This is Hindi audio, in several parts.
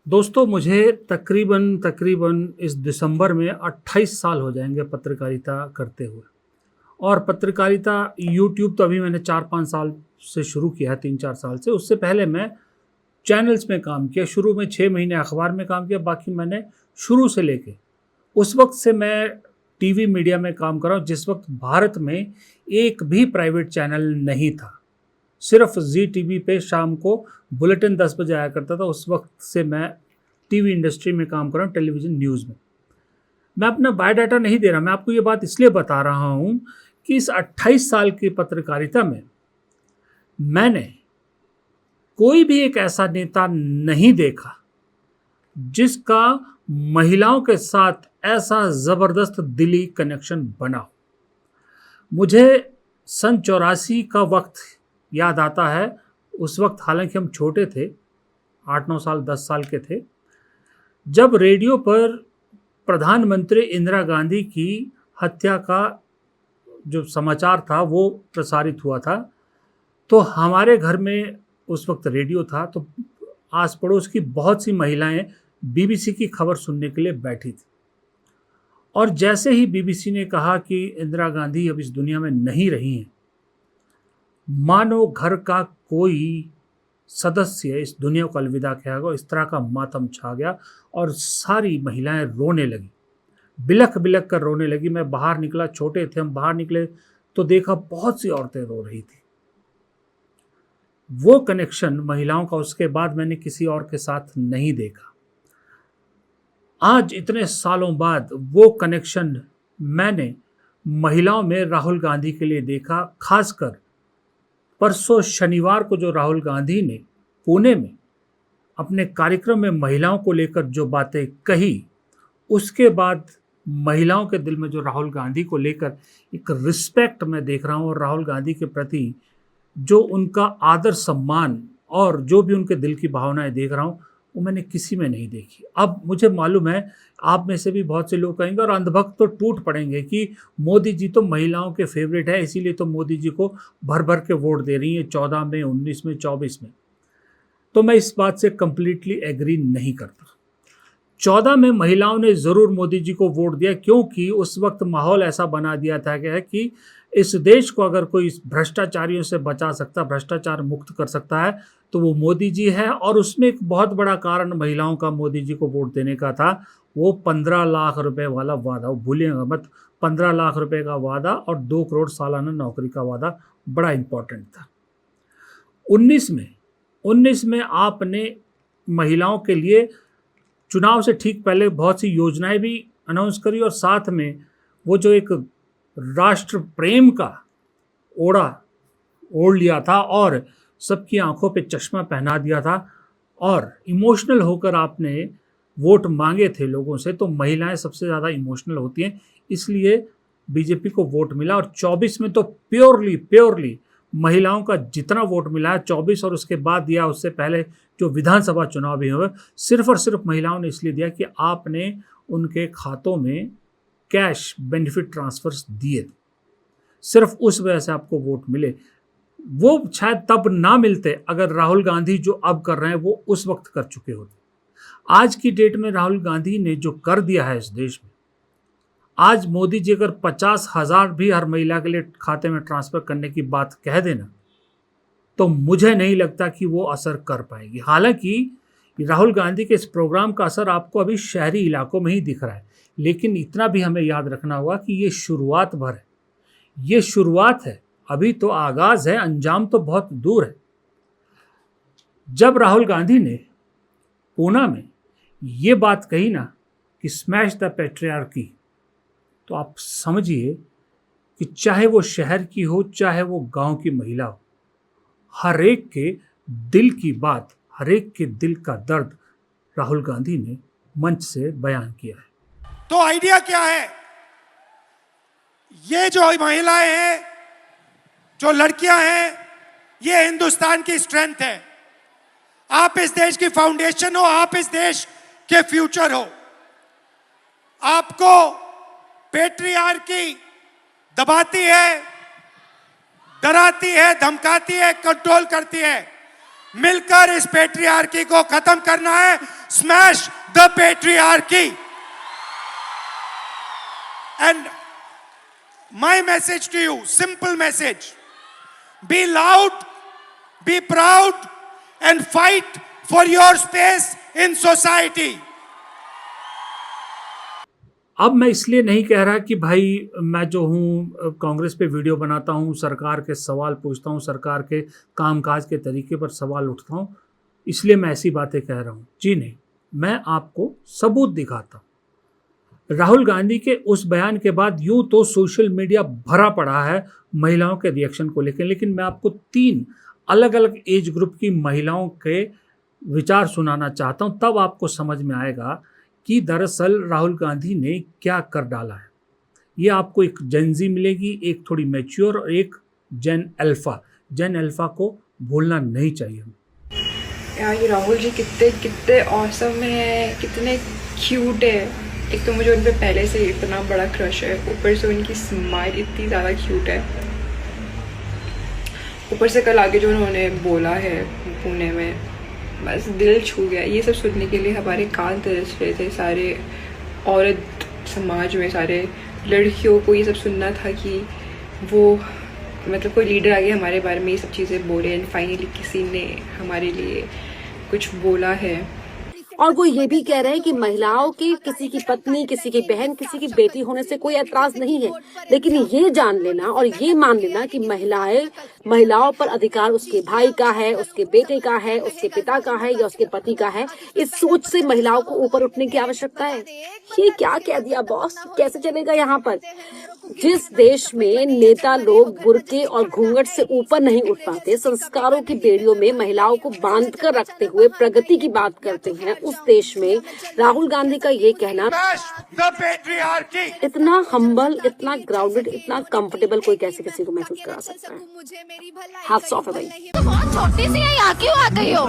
दोस्तों, मुझे तकरीबन तकरीबन इस दिसंबर में 28 साल हो जाएँगे पत्रकारिता करते हुए। और पत्रकारिता यूट्यूब तो अभी मैंने 4-5 साल से शुरू किया है, 3-4 साल से। उससे पहले मैं चैनल्स में काम किया। शुरू में 6 महीने अखबार में काम किया, बाकी मैंने शुरू से लेके उस वक़्त से मैं टीवी मीडिया में काम कर रहा हूँ, जिस वक़्त भारत में एक भी प्राइवेट चैनल नहीं था। सिर्फ़ ज़ी टीवी पे शाम को बुलेटिन 10 बजे आया करता था। उस वक़्त से मैं टीवी इंडस्ट्री में काम कर रहा हूँ, टेलीविज़न न्यूज़ में। मैं अपना बायोडाटा नहीं दे रहा, मैं आपको ये बात इसलिए बता रहा हूँ कि इस 28 साल की पत्रकारिता में मैंने कोई भी एक ऐसा नेता नहीं देखा जिसका महिलाओं के साथ ऐसा ज़बरदस्त दिली कनेक्शन बना हो। मुझे सन 84 का वक्त याद आता है। उस वक्त हालांकि हम छोटे थे, 8-9 साल 10 साल के थे, जब रेडियो पर प्रधानमंत्री इंदिरा गांधी की हत्या का जो समाचार था वो प्रसारित हुआ था। तो हमारे घर में उस वक्त रेडियो था, तो आस पड़ोस की बहुत सी महिलाएं बीबीसी की खबर सुनने के लिए बैठी थी। और जैसे ही बीबीसी ने कहा कि इंदिरा गांधी अब इस दुनिया में नहीं रही हैं, मानो घर का कोई सदस्य इस दुनिया को अलविदा कहेगा, इस तरह का मातम छा गया और सारी महिलाएं रोने लगी, बिलख बिलख कर रोने लगी। मैं बाहर निकला, छोटे थे हम, बाहर निकले तो देखा बहुत सी औरतें रो रही थी। वो कनेक्शन महिलाओं का उसके बाद मैंने किसी और के साथ नहीं देखा। आज इतने सालों बाद वो कनेक्शन मैंने महिलाओं में राहुल गांधी के लिए देखा। खासकर परसों शनिवार को जो राहुल गांधी ने पुणे में अपने कार्यक्रम में महिलाओं को लेकर जो बातें कही, उसके बाद महिलाओं के दिल में जो राहुल गांधी को लेकर एक रिस्पेक्ट मैं देख रहा हूँ, और राहुल गांधी के प्रति जो उनका आदर सम्मान और जो भी उनके दिल की भावनाएं देख रहा हूँ, वो मैंने किसी में नहीं देखी। अब मुझे मालूम है आप में से भी बहुत से लोग कहेंगे और अंधभक्त तो टूट पड़ेंगे कि मोदी जी तो महिलाओं के फेवरेट है, इसीलिए तो मोदी जी को भर भर के वोट दे रही हैं 14 में, 19 में, 24 में। तो मैं इस बात से कंप्लीटली एग्री नहीं करता। 14 में महिलाओं ने ज़रूर मोदी जी को वोट दिया, क्योंकि उस वक्त माहौल ऐसा बना दिया था कि इस देश को अगर कोई भ्रष्टाचारियों से बचा सकता, भ्रष्टाचार मुक्त कर सकता है, तो वो मोदी जी है। और उसमें एक बहुत बड़ा कारण महिलाओं का मोदी जी को वोट देने का था, वो 15 लाख रुपए वाला वादा। वो भूलिएगा मत, 15 लाख रुपए का वादा और 2 करोड़ सालाना नौकरी का वादा बड़ा इंपॉर्टेंट था। 19 में आपने महिलाओं के लिए चुनाव से ठीक पहले बहुत सी योजनाएं भी अनाउंस करी, और साथ में वो जो एक राष्ट्र प्रेम का ओढ़ा ओढ़ लिया था और सबकी आंखों पे चश्मा पहना दिया था, और इमोशनल होकर आपने वोट मांगे थे लोगों से। तो महिलाएं सबसे ज़्यादा इमोशनल होती हैं, इसलिए बीजेपी को वोट मिला। और 24 में तो प्योरली महिलाओं का जितना वोट मिला है 24 और उसके बाद दिया, उससे पहले जो विधानसभा चुनाव भी हुए, सिर्फ और सिर्फ महिलाओं ने इसलिए दिया कि आपने उनके खातों में कैश बेनिफिट ट्रांसफर्स दिए, सिर्फ उस वजह से आपको वोट मिले। वो शायद तब ना मिलते अगर राहुल गांधी जो अब कर रहे हैं वो उस वक्त कर चुके होते। आज की डेट में राहुल गांधी ने जो कर दिया है इस देश में, आज मोदी जी अगर 50,000 भी हर महिला के लिए खाते में ट्रांसफर करने की बात कह देना, तो मुझे नहीं लगता कि वो असर कर पाएगी। हालांकि राहुल गांधी के इस प्रोग्राम का असर आपको अभी शहरी इलाकों में ही दिख रहा है, लेकिन इतना भी हमें याद रखना होगा कि ये शुरुआत भर है, ये शुरुआत है, अभी तो आगाज है, अंजाम तो बहुत दूर है। जब राहुल गांधी ने पूना में ये बात कही ना कि स्मैश द पैट्रियार्की, तो आप समझिए कि चाहे वो शहर की हो, चाहे वो गांव की महिला हो, हर एक के दिल की बात, हर एक के दिल का दर्द राहुल गांधी ने मंच से बयान किया है। तो आइडिया क्या है? ये जो महिलाएं हैं, जो लड़कियां हैं, ये हिंदुस्तान की स्ट्रेंथ है। आप इस देश की फाउंडेशन हो, आप इस देश के फ्यूचर हो। आपको पैट्रियार्की दबाती है, डराती है, धमकाती है, कंट्रोल करती है, मिलकर इस पेट्रियार्की को खत्म करना है. Smash the patriarchy. And my message to you, simple message: be loud, be proud, and fight for your space in society. अब मैं इसलिए नहीं कह रहा कि भाई मैं जो हूँ कांग्रेस पे वीडियो बनाता हूँ, सरकार के सवाल पूछता हूँ, सरकार के कामकाज के तरीके पर सवाल उठता हूँ, इसलिए मैं ऐसी बातें कह रहा हूँ. जी नहीं, मैं आपको सबूत दिखाता हूँ. राहुल गांधी के उस बयान के बाद यूं तो सोशल मीडिया भरा पड़ा है महिलाओं के रिएक्शन को लेकर, लेकिन मैं आपको 3 अलग अलग एज ग्रुप की महिलाओं के विचार सुनाना चाहता हूं, तब आपको समझ में आएगा कि दरअसल राहुल गांधी ने क्या कर डाला है. ये आपको एक जेन ज़ी मिलेगी, एक थोड़ी मैच्योर और एक जेन अल्फा. जेन अल्फा को भूलना नहीं चाहिए. यार ये राहुल जी कितने कितने ऑसम है, कितने क्यूट है. एक तो मुझे उन पे पहले से इतना बड़ा क्रश है, ऊपर से उनकी स्माइल इतनी ज़्यादा क्यूट है. ऊपर से कल आगे जो उन्होंने बोला है पुणे में, बस दिल छू गया. ये सब सुनने के लिए हमारे कान तरस रहे थे. सारे औरत समाज में, सारे लड़कियों को ये सब सुनना था कि वो मतलब कोई लीडर आगे हमारे बारे में ये सब चीज़ें बोले. एंड फाइनली किसी ने हमारे लिए कुछ बोला है. और वो ये भी कह रहे हैं कि महिलाओं की किसी की पत्नी, किसी की बहन, किसी की बेटी होने से कोई एतराज नहीं है, लेकिन ये जान लेना और ये मान लेना कि महिलाओं पर अधिकार उसके भाई का है, उसके बेटे का है, उसके पिता का है या उसके पति का है. इस सोच से महिलाओं को ऊपर उठने की आवश्यकता है. ये क्या कह दिया बॉस, कैसे चलेगा यहाँ पर? जिस देश में नेता लोग बुर्के और घूंघट से ऊपर नहीं उठ पाते, संस्कारों की बेड़ियों में महिलाओं को बांध कर रखते हुए प्रगति की बात करते हैं, उस देश में राहुल गांधी का ये कहना इतना हम्बल, इतना ग्राउंडेड, इतना कंफर्टेबल कोई कैसे किसी को महसूस करा सकता है. हैट्स ऑफ है भाई. बहुत छोटी सी है, यहाँ क्यों आ गई हो?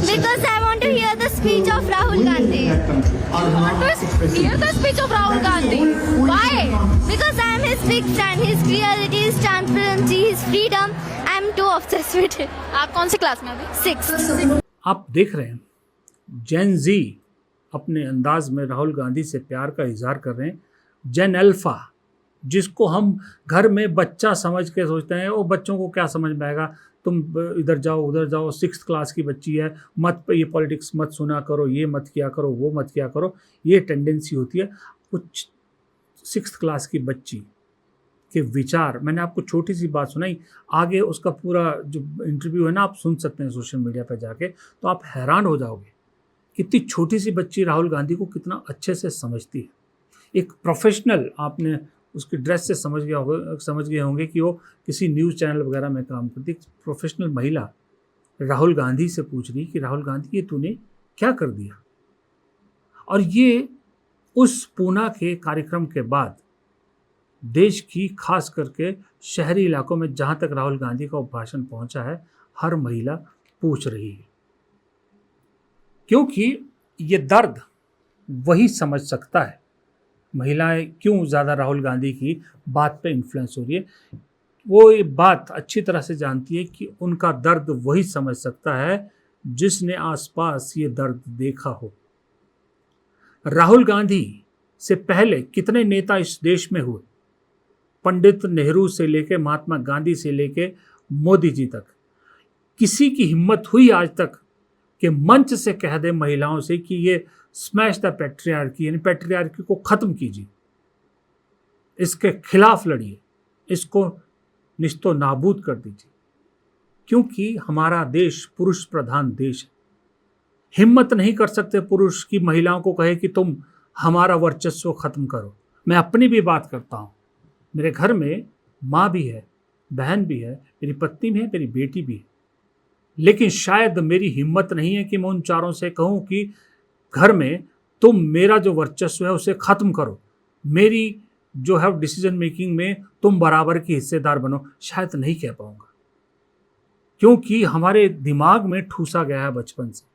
Because I want to hear the speech of Rahul Gandhi. You want to hear the speech of Rahul Gandhi? Why? Because I am his big fan. His reality, his transparency, his freedom. I am too obsessed with it. आप कौन सी क्लास में अभी? 6th. आप देख रहे हैं जेन जी अपने अंदाज में राहुल गांधी से प्यार का इजहार कर रहे हैं. जेन अल्फा, जिसको हम घर में बच्चा समझ के सोचते हैं, वो बच्चों को क्या समझ में आएगा, तुम इधर जाओ उधर जाओ, 6th क्लास की बच्ची है, मत ये पॉलिटिक्स मत सुना करो, ये मत किया करो, वो मत किया करो. ये टेंडेंसी होती है. कुछ 6th क्लास की बच्ची के विचार, मैंने आपको छोटी सी बात सुनाई, आगे उसका पूरा जो इंटरव्यू है ना आप सुन सकते हैं सोशल मीडिया पर जाके, तो आप हैरान हो जाओगे कितनी छोटी सी बच्ची राहुल गांधी को कितना अच्छे से समझती है. एक प्रोफेशनल, आपने उसकी ड्रेस से समझ गए होंगे कि वो किसी न्यूज़ चैनल वगैरह में काम करती. प्रोफेशनल महिला राहुल गांधी से पूछ रही कि राहुल गांधी ये तूने क्या कर दिया. और ये उस पूना के कार्यक्रम के बाद देश की खास करके शहरी इलाकों में जहाँ तक राहुल गांधी का भाषण पहुँचा है, हर महिला पूछ रही है, क्योंकि ये दर्द वही समझ सकता है. महिलाएं क्यों ज़्यादा राहुल गांधी की बात पे इन्फ्लुएंस हो रही है, वो ये बात अच्छी तरह से जानती है कि उनका दर्द वही समझ सकता है जिसने आसपास ये दर्द देखा हो. राहुल गांधी से पहले कितने नेता इस देश में हुए, पंडित नेहरू से लेके महात्मा गांधी से लेके मोदी जी तक. किसी की हिम्मत हुई आज तक कि मंच से कह दे महिलाओं से कि ये स्मैश द पैट्रियार्की, यानी पैट्रियार्की को ख़त्म कीजिए, इसके खिलाफ लड़िए, इसको निस्तो नाबूद कर दीजिए, क्योंकि हमारा देश पुरुष प्रधान देश है. हिम्मत नहीं कर सकते पुरुष की महिलाओं को कहे कि तुम हमारा वर्चस्व ख़त्म करो. मैं अपनी भी बात करता हूँ, मेरे घर में माँ भी है, बहन भी है, मेरी पत्नी भी है, मेरी बेटी भी है, लेकिन शायद मेरी हिम्मत नहीं है कि मैं उन चारों से कहूँ कि घर में तुम मेरा जो वर्चस्व है उसे ख़त्म करो, मेरी जो है डिसीजन मेकिंग में तुम बराबर की हिस्सेदार बनो. शायद नहीं कह पाऊँगा, क्योंकि हमारे दिमाग में ठूसा गया है बचपन से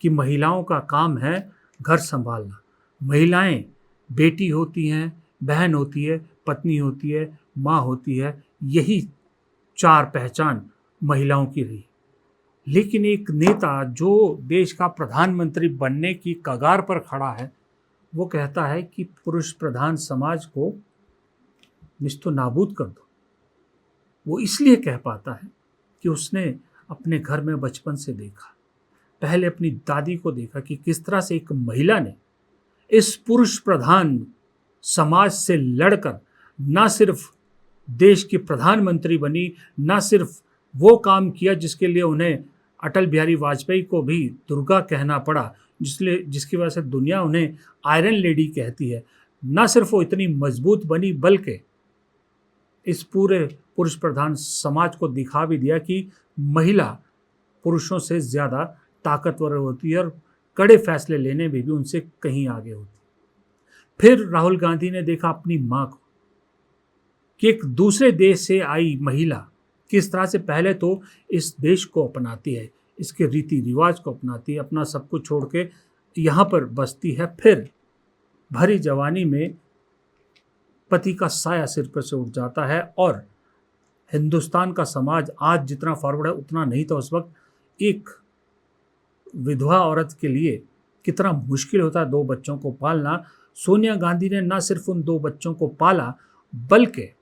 कि महिलाओं का काम है घर संभालना. महिलाएं बेटी होती हैं, बहन होती है, पत्नी होती है, माँ होती है. यही 4 पहचान महिलाओं की रही. लेकिन एक नेता जो देश का प्रधानमंत्री बनने की कगार पर खड़ा है, वो कहता है कि पुरुष प्रधान समाज को निस्तो नाबूद कर दो। वो इसलिए कह पाता है कि उसने अपने घर में बचपन से देखा, पहले अपनी दादी को देखा कि किस तरह से एक महिला ने इस पुरुष प्रधान समाज से लड़कर ना सिर्फ देश की प्रधानमंत्री बनी, ना सिर्फ वो काम किया जिसके लिए उन्हें अटल बिहारी वाजपेयी को भी दुर्गा कहना पड़ा, जिसकी वजह से दुनिया उन्हें आयरन लेडी कहती है। ना सिर्फ वो इतनी मजबूत बनी, बल्कि इस पूरे पुरुष प्रधान समाज को दिखा भी दिया कि महिला पुरुषों से ज़्यादा ताकतवर होती है और कड़े फैसले लेने में भी उनसे कहीं आगे होती। फिर राहुल गांधी ने देखा अपनी माँ को कि एक दूसरे देश से आई महिला किस तरह से पहले तो इस देश को अपनाती है, इसके रीति रिवाज को अपनाती है, अपना सब कुछ छोड़ के यहाँ पर बसती है, फिर भरी जवानी में पति का साया सिर पर से उठ जाता है। और हिंदुस्तान का समाज आज जितना फॉरवर्ड है उतना नहीं था उस वक्त। एक विधवा औरत के लिए कितना मुश्किल होता है 2 बच्चों को पालना। सोनिया गांधी ने ना सिर्फ उन 2 बच्चों को पाला, बल्कि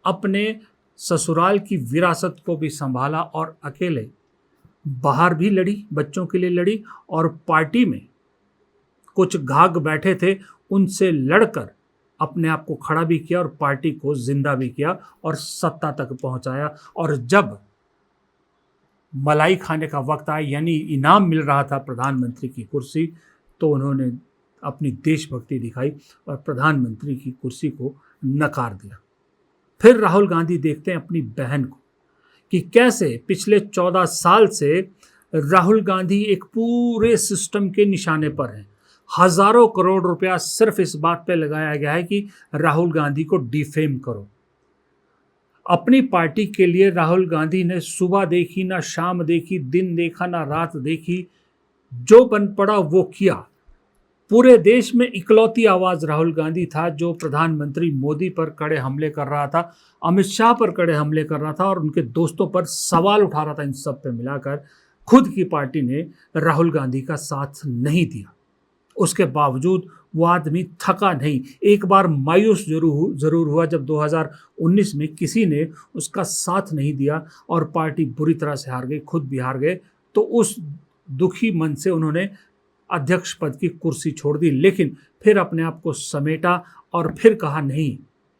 अपने ससुराल की विरासत को भी संभाला और अकेले बाहर भी लड़ी, बच्चों के लिए लड़ी, और पार्टी में कुछ घाघ बैठे थे उनसे लड़कर अपने आप को खड़ा भी किया और पार्टी को जिंदा भी किया और सत्ता तक पहुंचाया। और जब मलाई खाने का वक्त आया, यानी इनाम मिल रहा था प्रधानमंत्री की कुर्सी, तो उन्होंने अपनी देशभक्ति दिखाई और प्रधानमंत्री की कुर्सी को नकार दिया। फिर राहुल गांधी देखते हैं अपनी बहन को कि कैसे पिछले 14 साल से राहुल गांधी एक पूरे सिस्टम के निशाने पर हैं। हजारों करोड़ रुपया सिर्फ इस बात पे लगाया गया है कि राहुल गांधी को डिफेम करो। अपनी पार्टी के लिए राहुल गांधी ने सुबह देखी ना शाम देखी, दिन देखा ना रात देखी, जो बन पड़ा वो किया। पूरे देश में इकलौती आवाज राहुल गांधी था जो प्रधानमंत्री मोदी पर कड़े हमले कर रहा था, अमित शाह पर कड़े हमले कर रहा था और उनके दोस्तों पर सवाल उठा रहा था। इन सब पे मिलाकर खुद की पार्टी ने राहुल गांधी का साथ नहीं दिया। उसके बावजूद वो आदमी थका नहीं। एक बार मायूस जरूर हुआ जब 2019 में किसी ने उसका साथ नहीं दिया और पार्टी बुरी तरह से हार गई, खुद भी हार गए। तो उस दुखी मन से उन्होंने अध्यक्ष पद की कुर्सी छोड़ दी, लेकिन फिर अपने आप को समेटा और फिर कहा नहीं,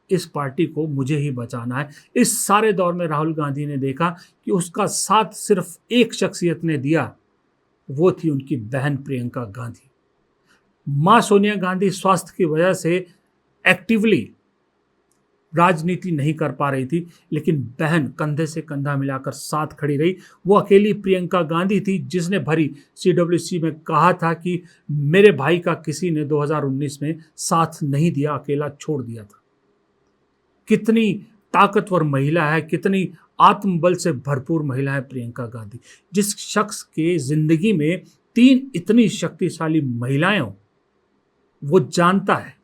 इस पार्टी को मुझे ही बचाना है। इस सारे दौर में राहुल गांधी ने देखा कि उसका साथ सिर्फ एक शख्सियत ने दिया, वो थी उनकी बहन प्रियंका गांधी। माँ सोनिया गांधी स्वास्थ्य की वजह से एक्टिवली राजनीति नहीं कर पा रही थी, लेकिन बहन कंधे से कंधा मिलाकर साथ खड़ी रही। वो अकेली प्रियंका गांधी थी जिसने भरी CWC में कहा था कि मेरे भाई का किसी ने 2019 में साथ नहीं दिया, अकेला छोड़ दिया था। कितनी ताकतवर महिला है, कितनी आत्मबल से भरपूर महिला है प्रियंका गांधी। जिस शख्स के जिंदगी में 3 इतनी शक्तिशाली महिलाएं हों, वो जानता है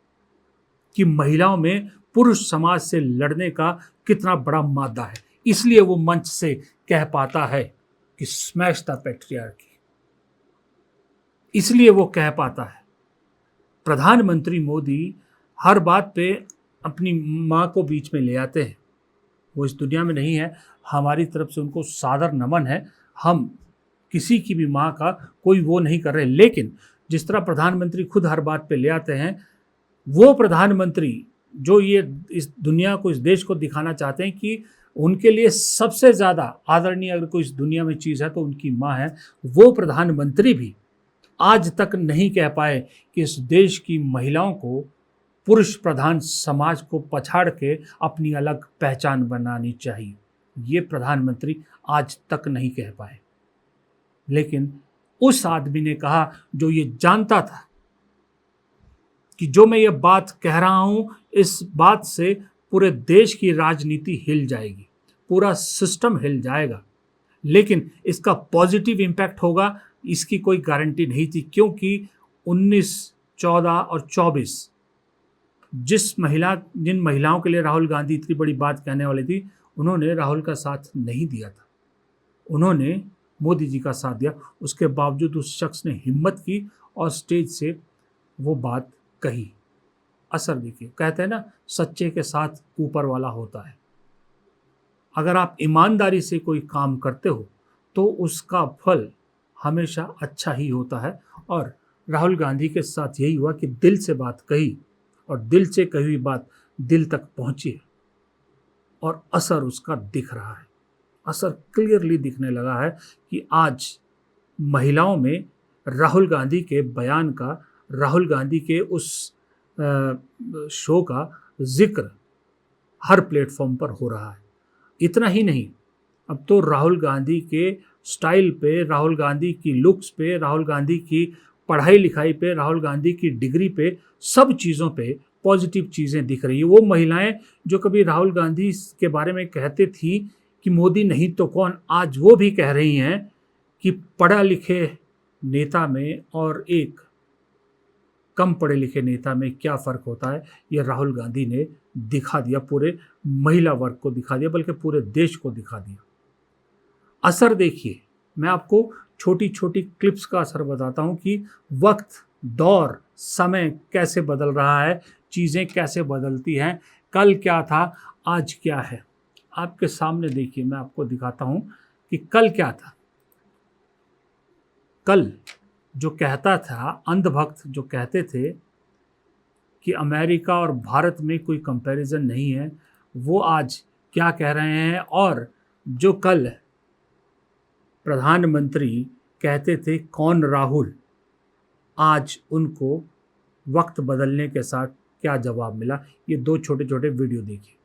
कि महिलाओं में पुरुष समाज से लड़ने का कितना बड़ा मादा है। इसलिए वो मंच से कह पाता है कि स्मैश द पैट्रियार्की। इसलिए वो कह पाता है। प्रधानमंत्री मोदी हर बात पे अपनी माँ को बीच में ले आते हैं। वो इस दुनिया में नहीं है, हमारी तरफ से उनको सादर नमन है। हम किसी की भी माँ का कोई वो नहीं कर रहे, लेकिन जिस तरह प्रधानमंत्री खुद हर बात पे ले आते हैं, वो प्रधानमंत्री जो ये इस दुनिया को, इस देश को दिखाना चाहते हैं कि उनके लिए सबसे ज़्यादा आदरणीय अगर कोई इस दुनिया में चीज़ है तो उनकी माँ है, वो प्रधानमंत्री भी आज तक नहीं कह पाए कि इस देश की महिलाओं को पुरुष प्रधान समाज को पछाड़ के अपनी अलग पहचान बनानी चाहिए। ये प्रधानमंत्री आज तक नहीं कह पाए। लेकिन उस आदमी ने कहा जो ये जानता था कि जो मैं ये बात कह रहा हूं, इस बात से पूरे देश की राजनीति हिल जाएगी, पूरा सिस्टम हिल जाएगा, लेकिन इसका पॉजिटिव इम्पैक्ट होगा इसकी कोई गारंटी नहीं थी, क्योंकि 19, 14 और 24 जिन महिलाओं के लिए राहुल गांधी इतनी बड़ी बात कहने वाली थी, उन्होंने राहुल का साथ नहीं दिया था। उन्होंने मोदी जी का साथ दिया। उसके बावजूद उस शख्स ने हिम्मत की और स्टेज से वो बात कही। असर देखिए, कहते हैं ना सच्चे के साथ ऊपर वाला होता है। अगर आप ईमानदारी से कोई काम करते हो तो उसका फल हमेशा अच्छा ही होता है। और राहुल गांधी के साथ यही हुआ कि दिल से बात कही और दिल से कही हुई बात दिल तक पहुंची है और असर उसका दिख रहा है। असर क्लियरली दिखने लगा है कि आज महिलाओं में राहुल गांधी के बयान का, राहुल गांधी के उस शो का जिक्र हर प्लेटफॉर्म पर हो रहा है। इतना ही नहीं, अब तो राहुल गांधी के स्टाइल पे, राहुल गांधी की लुक्स पे, राहुल गांधी की पढ़ाई लिखाई पे, राहुल गांधी की डिग्री पे, सब चीज़ों पे पॉजिटिव चीज़ें दिख रही है। वो महिलाएं जो कभी राहुल गांधी के बारे में कहते थी कि मोदी नहीं तो कौन, आज वो भी कह रही हैं कि पढ़ा लिखे नेता में और एक कम पढ़े लिखे नेता में क्या फ़र्क होता है, ये राहुल गांधी ने दिखा दिया। पूरे महिला वर्ग को दिखा दिया, बल्कि पूरे देश को दिखा दिया। असर देखिए, मैं आपको छोटी छोटी क्लिप्स का असर बताता हूँ कि वक्त, दौर, समय कैसे बदल रहा है, चीज़ें कैसे बदलती हैं। कल क्या था, आज क्या है। आपके सामने देखिए, मैं आपको दिखाता हूँ कि कल क्या था। कल जो कहता था, अंधभक्त जो कहते थे कि अमेरिका और भारत में कोई कंपैरिजन नहीं है, वो आज क्या कह रहे हैं। और जो कल प्रधानमंत्री कहते थे कौन राहुल, आज उनको वक्त बदलने के साथ क्या जवाब मिला। ये दो छोटे छोटे वीडियो देखिए।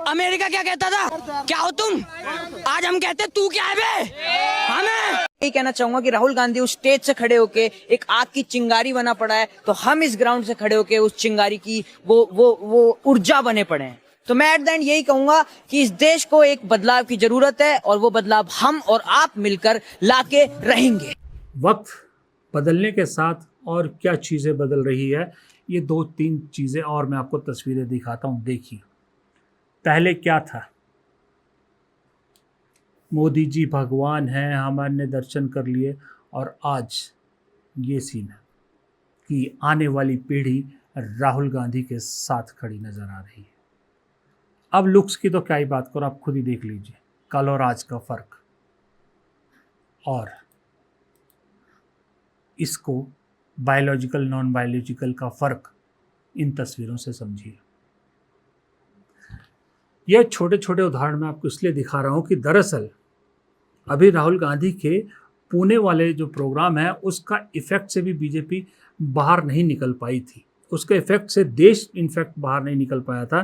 अमेरिका क्या कहता था, क्या हो तुम, आज हम कहते तू क्या है बे, हमें यही कहना चाहूंगा कि राहुल गांधी उस स्टेज से खड़े होके एक आग की चिंगारी बना पड़ा है, तो हम इस ग्राउंड से खड़े होके उस चिंगारी की वो ऊर्जा बने पड़े हैं। तो मैं एट द एंड यही कहूंगा कि इस देश को एक बदलाव की जरूरत है और वो बदलाव हम और आप मिलकर लाके रहेंगे। वक्त बदलने के साथ और क्या चीज़ें बदल रही है, ये दो तीन चीज़ें और मैं आपको तस्वीरें दिखाता हूँ। देखिए, पहले क्या था, मोदी जी भगवान हैं, हमने दर्शन कर लिए, और आज ये सीन है कि आने वाली पीढ़ी राहुल गांधी के साथ खड़ी नज़र आ रही है। अब लुक्स की तो क्या ही बात करो, आप खुद ही देख लीजिए कल और आज का फ़र्क, और इसको बायोलॉजिकल नॉन बायोलॉजिकल का फ़र्क इन तस्वीरों से समझिए। यह छोटे छोटे उदाहरण मैं आपको इसलिए दिखा रहा हूँ कि दरअसल अभी राहुल गांधी के पुणे वाले जो प्रोग्राम है उसका इफ़ेक्ट से भी बीजेपी बाहर नहीं निकल पाई थी। उसके इफ़ेक्ट से देश इनफैक्ट बाहर नहीं निकल पाया था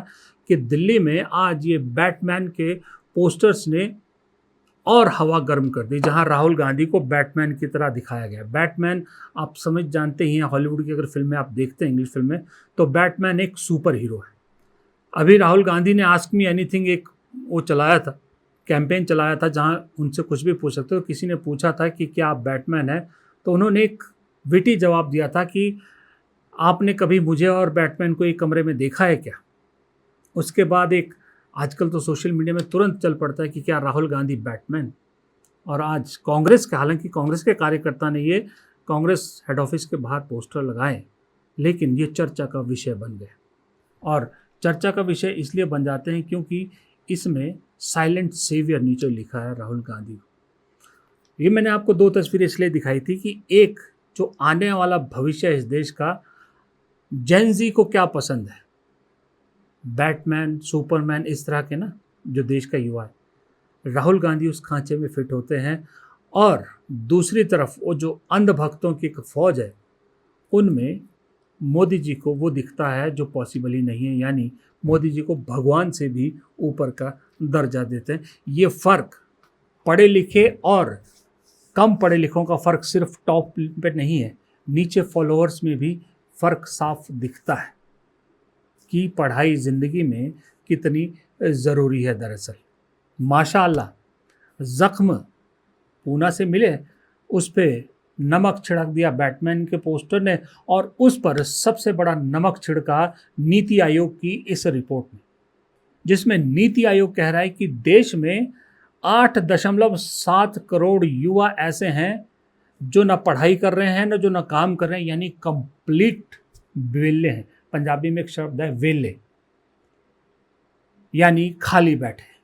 कि दिल्ली में आज ये बैटमैन के पोस्टर्स ने और हवा गर्म कर दी, जहां राहुल गांधी को बैटमैन की तरह दिखाया गया। बैटमैन आप समझ जानते ही हैं, हॉलीवुड की अगर फिल्में आप देखते हैं, इंग्लिश फिल्में, तो बैटमैन एक सुपर हीरो है। अभी राहुल गांधी ने आस्क मी एनीथिंग एक वो चलाया था, कैंपेन चलाया था, जहां उनसे कुछ भी पूछ सकते हो। किसी ने पूछा था कि क्या आप बैटमैन हैं, तो उन्होंने एक विटी जवाब दिया था कि आपने कभी मुझे और बैटमैन को एक कमरे में देखा है क्या। उसके बाद एक आजकल तो सोशल मीडिया में तुरंत चल पड़ता है कि क्या राहुल गांधी बैटमैन। और आज कांग्रेस के, हालांकि कांग्रेस के कार्यकर्ता ने ये कांग्रेस हेड ऑफिस के बाहर पोस्टर लगाए, लेकिन ये चर्चा का विषय बन गए। और चर्चा का विषय इसलिए बन जाते हैं क्योंकि इसमें साइलेंट सेवियर नीचे लिखा है राहुल गांधी। ये मैंने आपको दो तस्वीरें इसलिए दिखाई थी कि एक जो आने वाला भविष्य इस देश का, जेन ज़ी को क्या पसंद है, बैटमैन, सुपरमैन, इस तरह के ना जो देश का युवा है, राहुल गांधी उस खांचे में फिट होते हैं। और दूसरी तरफ वो जो अंधभक्तों की एक फौज है, उनमें मोदी जी को वो दिखता है जो पॉसिबल ही नहीं है, यानी मोदी जी को भगवान से भी ऊपर का दर्जा देते हैं। ये फ़र्क पढ़े लिखे और कम पढ़े लिखों का फ़र्क सिर्फ टॉप पे नहीं है, नीचे फॉलोअर्स में भी फ़र्क साफ दिखता है कि पढ़ाई ज़िंदगी में कितनी ज़रूरी है। दरअसल माशाअल्लाह ज़ख्म पूना से मिले, उस पर नमक छिड़क दिया बैटमैन के पोस्टर ने, और उस पर सबसे बड़ा नमक छिड़का नीति आयोग की इस रिपोर्ट में, जिसमें नीति आयोग कह रहा है कि देश में 8.7 करोड़ युवा ऐसे हैं जो ना पढ़ाई कर रहे हैं, न जो ना काम कर रहे हैं, यानी कंप्लीट वेले हैं। पंजाबी में एक शब्द है वेले, यानी खाली बैठे।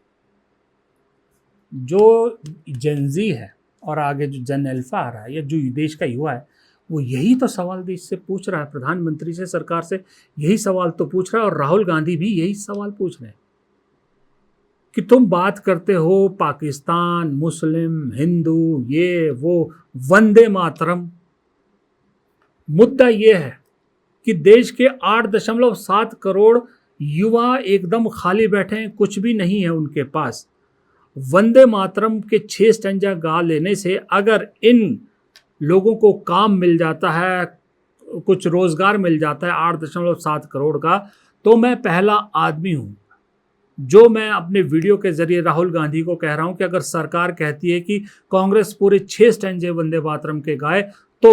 जो जेनजी है और आगे जो जन अल्फा आ रहा है या जो देश का युवा है, वो यही तो सवाल देश से पूछ रहा है, प्रधानमंत्री से, सरकार से यही सवाल तो पूछ रहा है। और राहुल गांधी भी यही सवाल पूछ रहे हैं कि तुम बात करते हो पाकिस्तान, मुस्लिम, हिंदू, ये वो, वंदे मातरम। मुद्दा ये है कि देश के 8.7 करोड़ युवा एकदम खाली बैठे हैं, कुछ भी नहीं है उनके पास। वंदे मातरम के 6 स्टैंजा गा लेने से अगर इन लोगों को काम मिल जाता है, कुछ रोजगार मिल जाता है 8.7 करोड़ का, तो मैं पहला आदमी हूँ जो मैं अपने वीडियो के जरिए राहुल गांधी को कह रहा हूं कि अगर सरकार कहती है कि कांग्रेस पूरे 6 स्टैंजे वंदे मातरम के गाए तो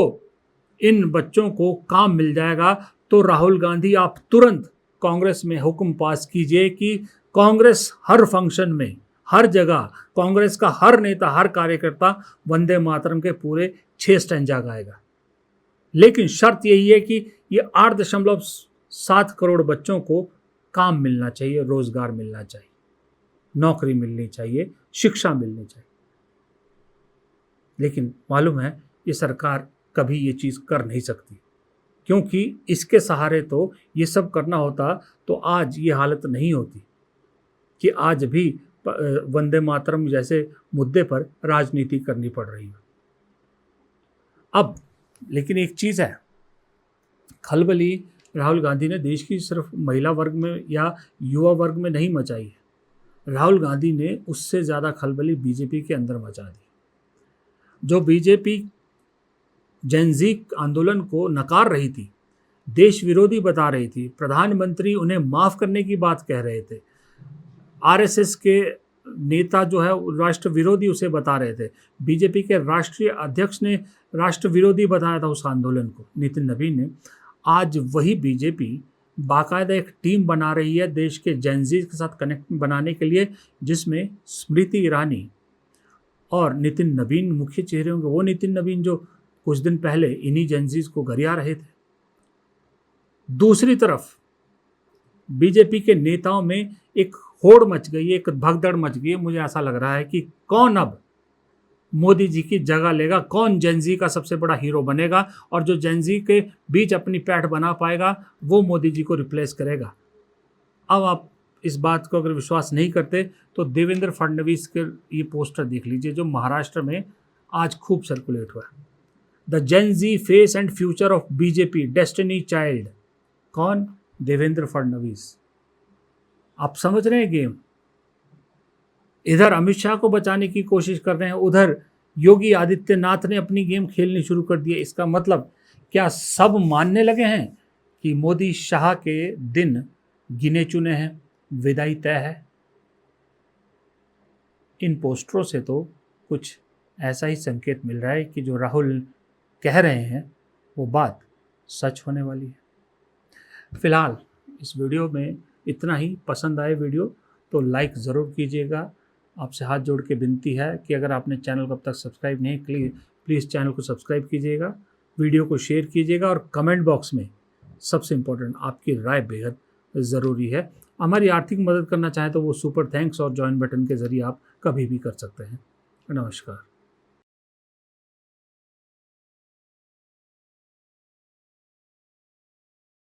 इन बच्चों को काम मिल जाएगा, तो राहुल गांधी आप तुरंत कांग्रेस में हुक्म पास कीजिए कि कांग्रेस हर फंक्शन में, हर जगह, कांग्रेस का हर नेता, हर कार्यकर्ता वंदे मातरम के पूरे 6 स्टैंजा गाएगा। लेकिन शर्त यही है कि ये 8.7 करोड़ बच्चों को काम मिलना चाहिए, रोजगार मिलना चाहिए, नौकरी मिलनी चाहिए, शिक्षा मिलनी चाहिए। लेकिन मालूम है ये सरकार कभी ये चीज़ कर नहीं सकती, क्योंकि इसके सहारे तो ये सब करना होता तो आज ये हालत नहीं होती कि आज भी वंदे मातरम जैसे मुद्दे पर राजनीति करनी पड़ रही है। अब लेकिन एक चीज़ है, खलबली राहुल गांधी ने देश की सिर्फ महिला वर्ग में या युवा वर्ग में नहीं मचाई है, राहुल गांधी ने उससे ज़्यादा खलबली बीजेपी के अंदर मचा दी। जो बीजेपी जेनजी आंदोलन को नकार रही थी, देश विरोधी बता रही थी, प्रधानमंत्री उन्हें माफ़ करने की बात कह रहे थे, आरएसएस के नेता जो है राष्ट्र विरोधी उसे बता रहे थे, बीजेपी के राष्ट्रीय अध्यक्ष ने राष्ट्र विरोधी बताया था उस आंदोलन को, नितिन नवीन ने। आज वही बीजेपी बाकायदा एक टीम बना रही है देश के जेनजी के साथ कनेक्ट बनाने के लिए, जिसमें स्मृति ईरानी और नितिन नवीन मुख्य चेहरे होंगे। वो नितिन नवीन जो कुछ दिन पहले इन्हीं जेनजीज को गरिया रहे थे। दूसरी तरफ बीजेपी के नेताओं में एक होड़ मच गई है, एक भगदड़ मच गई है। मुझे ऐसा लग रहा है कि कौन अब मोदी जी की जगह लेगा, कौन जेनजी का सबसे बड़ा हीरो बनेगा, और जो जेनजी के बीच अपनी पैठ बना पाएगा वो मोदी जी को रिप्लेस करेगा। अब आप इस बात को अगर विश्वास नहीं करते तो देवेंद्र फडणवीस के ये पोस्टर देख लीजिए जो महाराष्ट्र में आज खूब सर्कुलेट हुआ है। The Gen Z face and future of BJP destiny child. कौन? देवेंद्र फडणवीस। आप समझ रहे हैं गेम? इधर अमित शाह को बचाने की कोशिश कर रहे हैं, उधर योगी आदित्यनाथ ने अपनी गेम खेलनी शुरू कर दी है। इसका मतलब क्या सब मानने लगे हैं कि मोदी शाह के दिन गिने चुने हैं, विदाई तय है? इन पोस्टरों से तो कुछ ऐसा ही संकेत मिल रहा है कि जो राहुल कह रहे हैं वो बात सच होने वाली है। फिलहाल इस वीडियो में इतना ही। पसंद आए वीडियो तो लाइक ज़रूर कीजिएगा। आपसे हाथ जोड़ के विनती है कि अगर आपने चैनल को अब तक सब्सक्राइब नहीं किया, प्लीज़ चैनल को सब्सक्राइब कीजिएगा, वीडियो को शेयर कीजिएगा, और कमेंट बॉक्स में सबसे इम्पोर्टेंट आपकी राय बेहद ज़रूरी है। हमारी आर्थिक मदद करना चाहें तो वो सुपर थैंक्स और जॉइन बटन के ज़रिए आप कभी भी कर सकते हैं। नमस्कार।